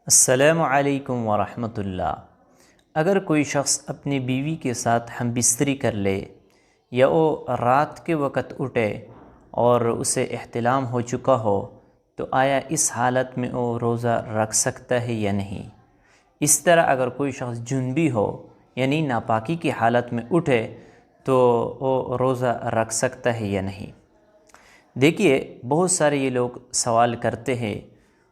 السلام علیکم ورحمۃ اللہ۔ اگر کوئی شخص اپنی بیوی کے ساتھ ہم بستری کر لے یا وہ رات کے وقت اٹھے اور اسے احتلام ہو چکا ہو تو آیا اس حالت میں وہ روزہ رکھ سکتا ہے یا نہیں؟ اس طرح اگر کوئی شخص جنبی ہو یعنی ناپاکی کی حالت میں اٹھے تو وہ روزہ رکھ سکتا ہے یا نہیں؟ دیکھیے، بہت سارے یہ لوگ سوال کرتے ہیں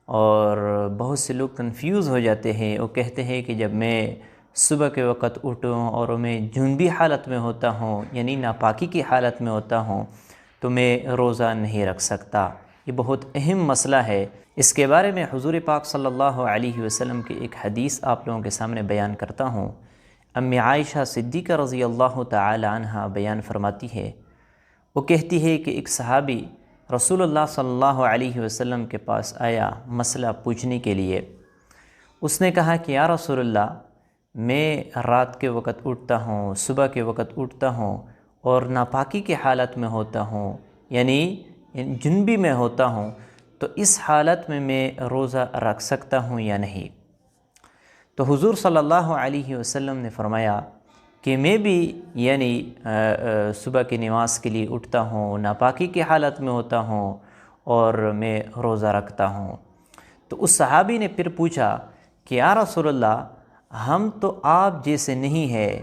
اور بہت سے لوگ کنفیوز ہو جاتے ہیں۔ وہ کہتے ہیں کہ جب میں صبح کے وقت اٹھوں اور میں جنبی حالت میں ہوتا ہوں یعنی ناپاکی کی حالت میں ہوتا ہوں تو میں روزہ نہیں رکھ سکتا۔ یہ بہت اہم مسئلہ ہے۔ اس کے بارے میں حضور پاک صلی اللہ علیہ وسلم کی ایک حدیث آپ لوگوں کے سامنے بیان کرتا ہوں۔ امی عائشہ صدیقہ رضی اللہ تعالی عنہا بیان فرماتی ہے، وہ کہتی ہے کہ ایک صحابی رسول اللہ صلی اللہ علیہ وسلم کے پاس آیا مسئلہ پوچھنے کے لیے۔ اس نے کہا کہ یا رسول اللہ، میں رات کے وقت اٹھتا ہوں، صبح کے وقت اٹھتا ہوں اور ناپاکی کی حالت میں ہوتا ہوں یعنی جنبی میں ہوتا ہوں، تو اس حالت میں روزہ رکھ سکتا ہوں یا نہیں؟ تو حضور صلی اللہ علیہ وسلم نے فرمایا کہ میں بھی یعنی صبح کی نماز کے لیے اٹھتا ہوں، ناپاکی کی حالت میں ہوتا ہوں اور میں روزہ رکھتا ہوں۔ تو اس صحابی نے پھر پوچھا کہ یا رسول اللہ، ہم تو آپ جیسے نہیں ہیں،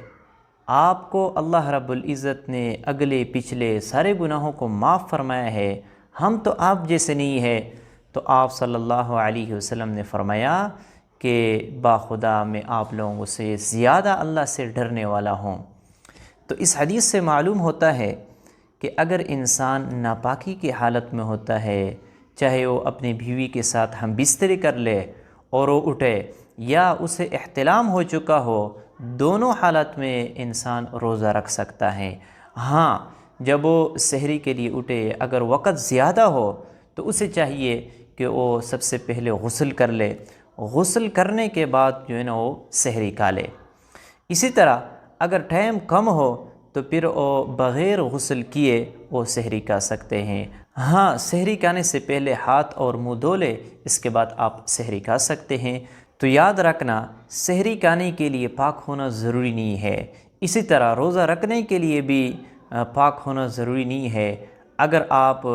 آپ کو اللہ رب العزت نے اگلے پچھلے سارے گناہوں کو معاف فرمایا ہے، ہم تو آپ جیسے نہیں ہیں۔ تو آپ صلی اللہ علیہ وسلم نے فرمایا کہ باخدا میں آپ لوگوں سے زیادہ اللہ سے ڈرنے والا ہوں۔ تو اس حدیث سے معلوم ہوتا ہے کہ اگر انسان ناپاکی کی حالت میں ہوتا ہے، چاہے وہ اپنی بیوی کے ساتھ ہم بستری کر لے اور وہ اٹھے یا اسے احتلام ہو چکا ہو، دونوں حالت میں انسان روزہ رکھ سکتا ہے۔ ہاں، جب وہ سحری کے لیے اٹھے اگر وقت زیادہ ہو تو اسے چاہیے کہ وہ سب سے پہلے غسل کر لے، غسل کرنے کے بعد جو ہے نا وہ سحری کھا لے۔ اسی طرح اگر ٹائم کم ہو تو پھر وہ بغیر غسل کیے وہ سحری کھا سکتے ہیں۔ ہاں، سحری کھانے سے پہلے ہاتھ اور منہ دھو لے، اس کے بعد آپ سحری کھا سکتے ہیں۔ تو یاد رکھنا، سحری کھانے کے لیے پاک ہونا ضروری نہیں ہے، اسی طرح روزہ رکھنے کے لیے بھی پاک ہونا ضروری نہیں ہے۔ اگر آپ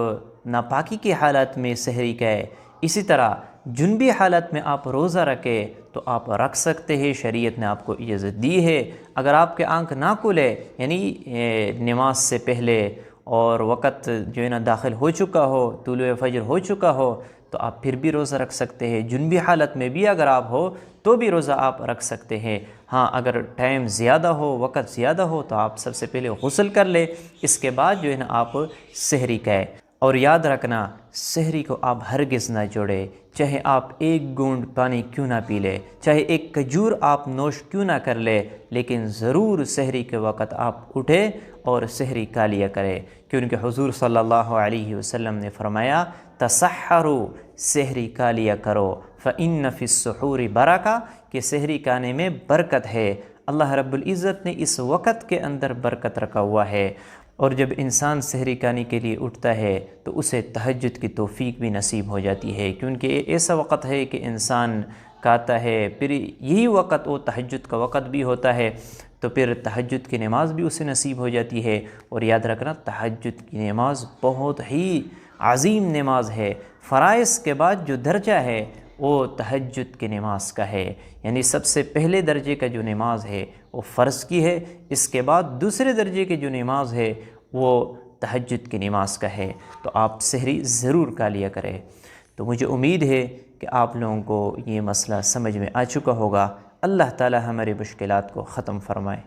ناپاکی کی حالت میں سحری کھائے، اسی طرح جنبی حالت میں آپ روزہ رکھے تو آپ رکھ سکتے ہیں، شریعت نے آپ کو اجازت دی ہے۔ اگر آپ کے آنکھ نہ کھلے یعنی نماز سے پہلے اور وقت جو ہے نا داخل ہو چکا ہو، طلوع فجر ہو چکا ہو، تو آپ پھر بھی روزہ رکھ سکتے ہیں۔ جنبی حالت میں بھی اگر آپ ہو تو بھی روزہ آپ رکھ سکتے ہیں۔ ہاں، اگر ٹائم زیادہ ہو، وقت زیادہ ہو تو آپ سب سے پہلے غسل کر لیں، اس کے بعد جو ہے نا آپ سحری کھائیں۔ اور یاد رکھنا، سحری کو آپ ہرگز نہ چھوڑیں، چاہے آپ ایک گھونٹ پانی کیوں نہ پی لے، چاہے ایک کھجور آپ نوش کیوں نہ کر لے، لیکن ضرور سحری کے وقت آپ اٹھیں اور سحری کھا لیا کریں، کیونکہ حضور صلی اللہ علیہ وسلم نے فرمایا تسحروا، سحری کھا لیا کرو، فإن فی السحور برکہ، کہ سحری کھانے میں برکت ہے۔ اللہ رب العزت نے اس وقت کے اندر برکت رکھا ہوا ہے۔ اور جب انسان سحری کھانے کے لیے اٹھتا ہے تو اسے تہجد کی توفیق بھی نصیب ہو جاتی ہے، کیونکہ یہ ایسا وقت ہے کہ انسان کھاتا ہے، پھر یہی وقت وہ تہجد کا وقت بھی ہوتا ہے، تو پھر تہجد کی نماز بھی اسے نصیب ہو جاتی ہے۔ اور یاد رکھنا، تہجد کی نماز بہت ہی عظیم نماز ہے۔ فرائض کے بعد جو درجہ ہے وہ تہجد کی نماز کا ہے، یعنی سب سے پہلے درجے کا جو نماز ہے وہ فرض کی ہے، اس کے بعد دوسرے درجے کی جو نماز ہے وہ تہجد کی نماز کا ہے۔ تو آپ سحری ضرور کھا لیا کریں۔ تو مجھے امید ہے کہ آپ لوگوں کو یہ مسئلہ سمجھ میں آ چکا ہوگا۔ اللہ تعالی ہماری مشکلات کو ختم فرمائے۔